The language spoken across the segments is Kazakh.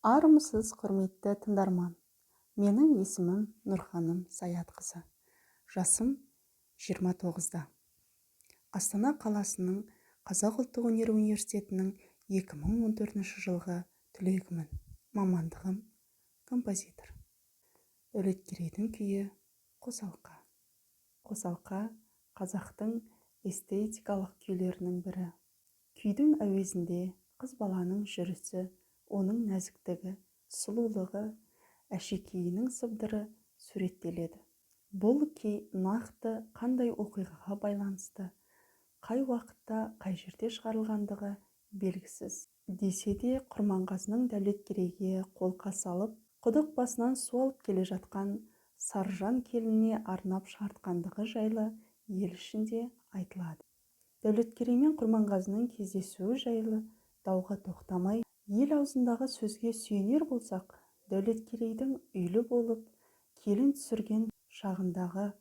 Армысыз, құрметті тыңдарман. Менің есімім Нұрханым Саятқызы. Жасым 29-да. Астана қаласының Қазақ ұлттық өнер университетінің 2014 жылғы түлегімін. Мамандығым композитор. Дәулеткерейдің күйі қосалқа. Қосалқа қазақтың эстетикалық күйлерінің бірі. Күйдің әуезінде қыз баланың жүрісі, оның нәзіктігі, сұлулығы, әшекейінің сыбдыры суреттеледі. Бұл күй нақты қандай оқиғаға байланысты, қай уақытта, қай жерде шығарылғандығы белгісіз. Десе де Құрманғазының Дәулеткерейге қолқа салып, құдық басынан су алып келе жатқан Саржан келініне арнап шығартқандығы жайлы ел ішінде айтылады. Дәулеткерей мен Құрманғазының кездесуі жайлы дауға тоқтамай, ел аузындағы сөзге сүйенер болсақ, Дәулеткерейдің үйлі болып, келін түсірген шағындағы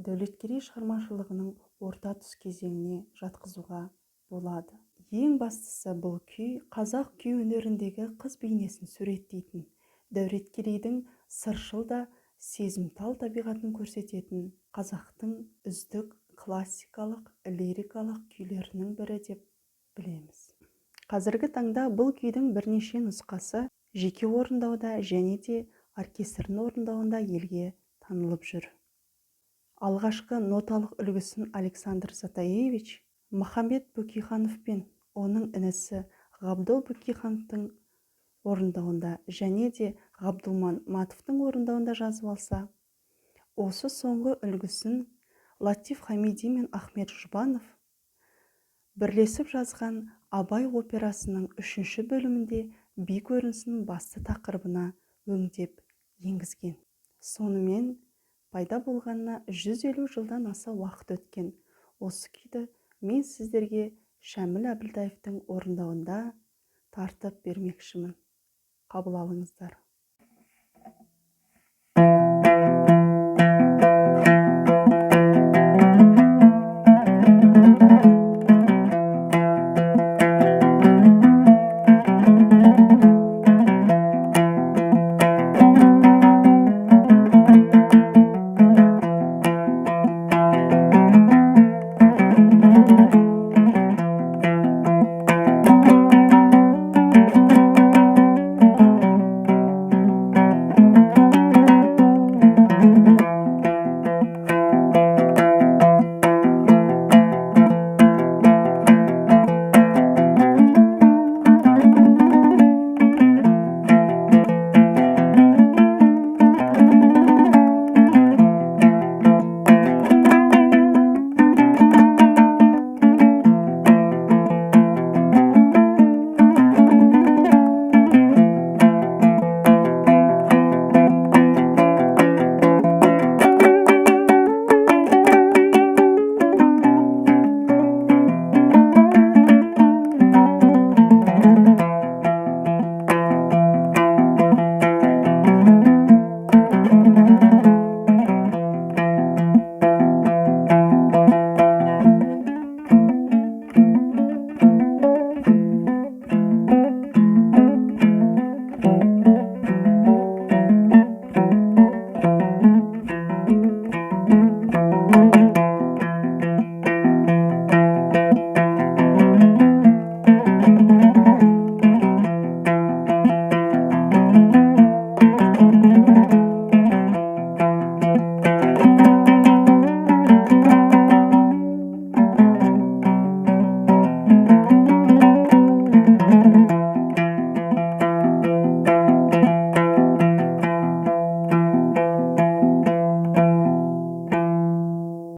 Дәулеткерей шығармашылығының орта тұс кезеңіне жатқызуға болады. Ең бастысы, бұл күй қазақ күй өнеріндегі қыз бейнесін суреттейтін, Дәулеткерейдің сыршыл да сезімтал табиғатын көрсететін қазақтың үздік классикалық, лирикалық күйлерінің бірі деп білеміз. Қазіргі таңда бұл күйдің бірнеше нұсқасы жеке орындауда және де оркестрдің орындауында елге танылып жүр. Алғашқы ноталық үлгісін Александр Затаевич Махамбет Бөкейханов пен оның інісі Ғабдол Бөкейхановтың орындауында және де Ғабдулман Матовтың орындауында жазып алса, осы соңғы үлгісін Латиф Хамиди мен Ахмет Жұбанов бірлесіп жазған Абай операсының 3-ші бөлімінде би көрінісінің басты тақырыбына өңдеп енгізген. Сонымен пайда болғанына 150 жылдан аса уақыт өткен осы күйді мен сіздерге Шәміл Әбілдаевтың орындауында тартып бермекшімін. Қабыл алыңыздар.